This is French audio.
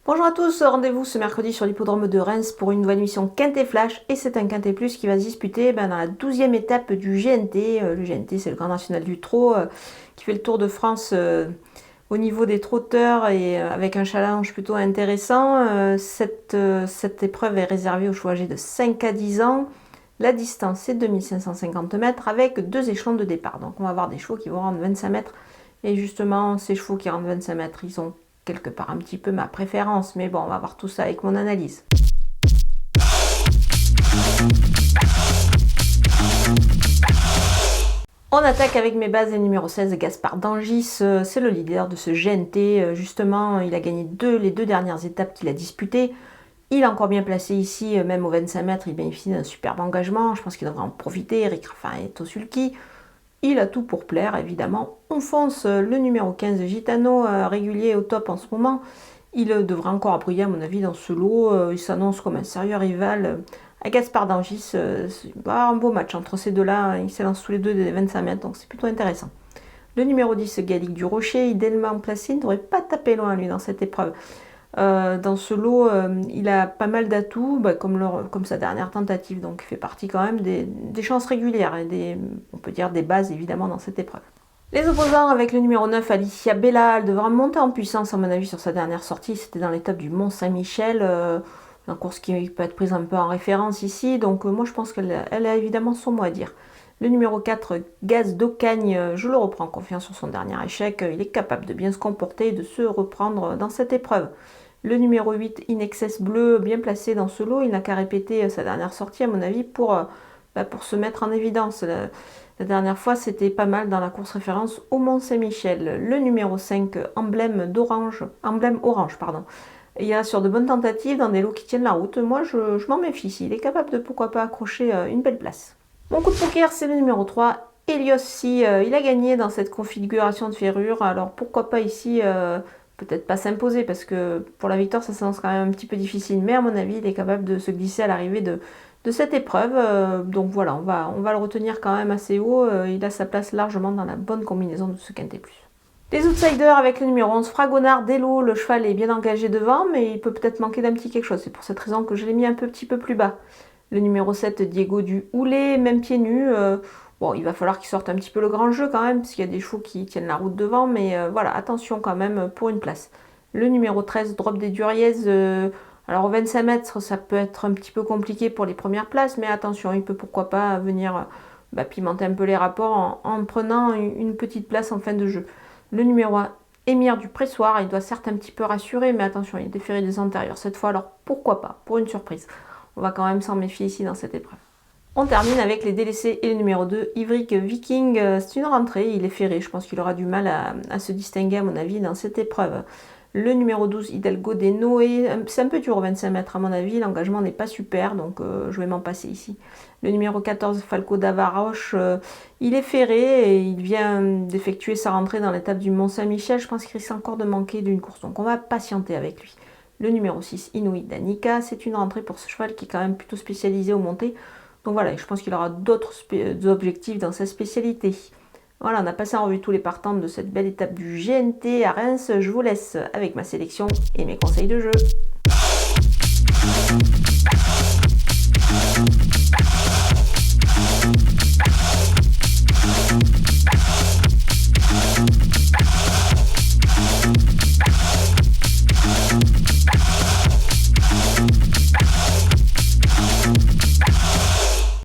Bonjour à tous, rendez-vous ce mercredi sur l'hippodrome de Reims pour une nouvelle émission Quintet Flash et c'est un Quintet Plus qui va se disputer dans la 12e étape du GNT. Le GNT c'est le Grand National du Trot qui fait le tour de France au niveau des trotteurs et avec un challenge plutôt intéressant. Cette épreuve est réservée aux chevaux âgés de 5 à 10 ans. La distance est 2550 mètres avec deux échelons de départ. Donc on va avoir des chevaux qui vont rendre 25 mètres et justement ces chevaux qui rendent 25 mètres ils ont quelque part un petit peu ma préférence, mais bon, on va voir tout ça avec mon analyse. On attaque avec mes bases et numéro 16, Gaspard d'Angis, c'est le leader de ce GNT, justement, il a gagné les deux dernières étapes qu'il a disputées. Il est encore bien placé ici, même aux 25 mètres, il bénéficie d'un superbe engagement, je pense qu'il devrait en profiter, Eric Raffin est au sulky. Il a tout pour plaire, évidemment. On fonce le numéro 15 Gitano, régulier au top en ce moment. Il devrait encore briller, à mon avis, dans ce lot. Il s'annonce comme un sérieux rival à Gaspard d'Angis. Un beau match entre ces deux-là. Ils s'élancent tous les deux des 25 mètres, donc c'est plutôt intéressant. Le numéro 10, Gallic du Rocher, idéalement placé, il ne devrait pas taper loin, lui, dans cette épreuve. Dans ce lot, il a pas mal d'atouts, comme sa dernière tentative, donc il fait partie quand même des chances régulières et on peut dire des bases évidemment dans cette épreuve. Les opposants avec le numéro 9, Alicia Bella, elle devra monter en puissance à mon avis sur sa dernière sortie, c'était dans l'étape du Mont-Saint-Michel, une course qui peut être prise un peu en référence ici, donc moi je pense qu'elle a évidemment son mot à dire. Le numéro 4, Gaz d'Ocagne, je le reprends confiance sur son dernier échec, il est capable de bien se comporter et de se reprendre dans cette épreuve. Le numéro 8, Inexcess Bleu, bien placé dans ce lot, il n'a qu'à répéter sa dernière sortie à mon avis pour se mettre en évidence. La dernière fois c'était pas mal dans la course référence au Mont-Saint-Michel. Le numéro 5, Emblème Orange, pardon. Il y a sur de bonnes tentatives dans des lots qui tiennent la route. Moi je m'en méfie ici, il est capable de pourquoi pas accrocher une belle place. Mon coup de poker c'est le numéro 3, Helios Si, il a gagné dans cette configuration de ferrure, alors pourquoi pas ici peut-être pas s'imposer parce que pour la victoire ça s'annonce quand même un petit peu difficile, mais à mon avis il est capable de se glisser à l'arrivée de cette épreuve, donc voilà, on va le retenir quand même assez haut, il a sa place largement dans la bonne combinaison de ce Quintet Plus. Les outsiders avec le numéro 11, Fragonard d'Elo, le cheval est bien engagé devant mais il peut peut-être manquer d'un petit quelque chose, c'est pour cette raison que je l'ai mis un petit peu plus bas. Le numéro 7, Diego du Houlet, même pieds nus. Bon, il va falloir qu'il sorte un petit peu le grand jeu quand même, parce qu'il y a des chevaux qui tiennent la route devant, mais voilà, attention quand même pour une place. Le numéro 13, Drop des Duriez. Alors au 25 mètres, ça peut être un petit peu compliqué pour les premières places, mais attention, il peut pourquoi pas venir pimenter un peu les rapports en prenant une petite place en fin de jeu. Le numéro 1, Émir du Pressoir, il doit certes un petit peu rassurer, mais attention, il est déféré des antérieurs cette fois, alors pourquoi pas, pour une surprise. On va quand même s'en méfier ici dans cette épreuve. On termine avec les délaissés et le numéro 2, Ivric Viking. C'est une rentrée, il est ferré, je pense qu'il aura du mal à se distinguer à mon avis dans cette épreuve. Le numéro 12, Hidalgo des Noé, c'est un peu dur au 25 mètres à mon avis, l'engagement n'est pas super, donc je vais m'en passer ici. Le numéro 14, Falco d'Avaroche, il est ferré et il vient d'effectuer sa rentrée dans l'étape du Mont-Saint-Michel, je pense qu'il risque encore de manquer d'une course, donc on va patienter avec lui. Le numéro 6, Inouï d'Anika, c'est une rentrée pour ce cheval qui est quand même plutôt spécialisé au monté. Donc voilà, je pense qu'il aura d'autres objectifs dans sa spécialité. Voilà, on a passé en revue tous les partants de cette belle étape du GNT à Reims. Je vous laisse avec ma sélection et mes conseils de jeu.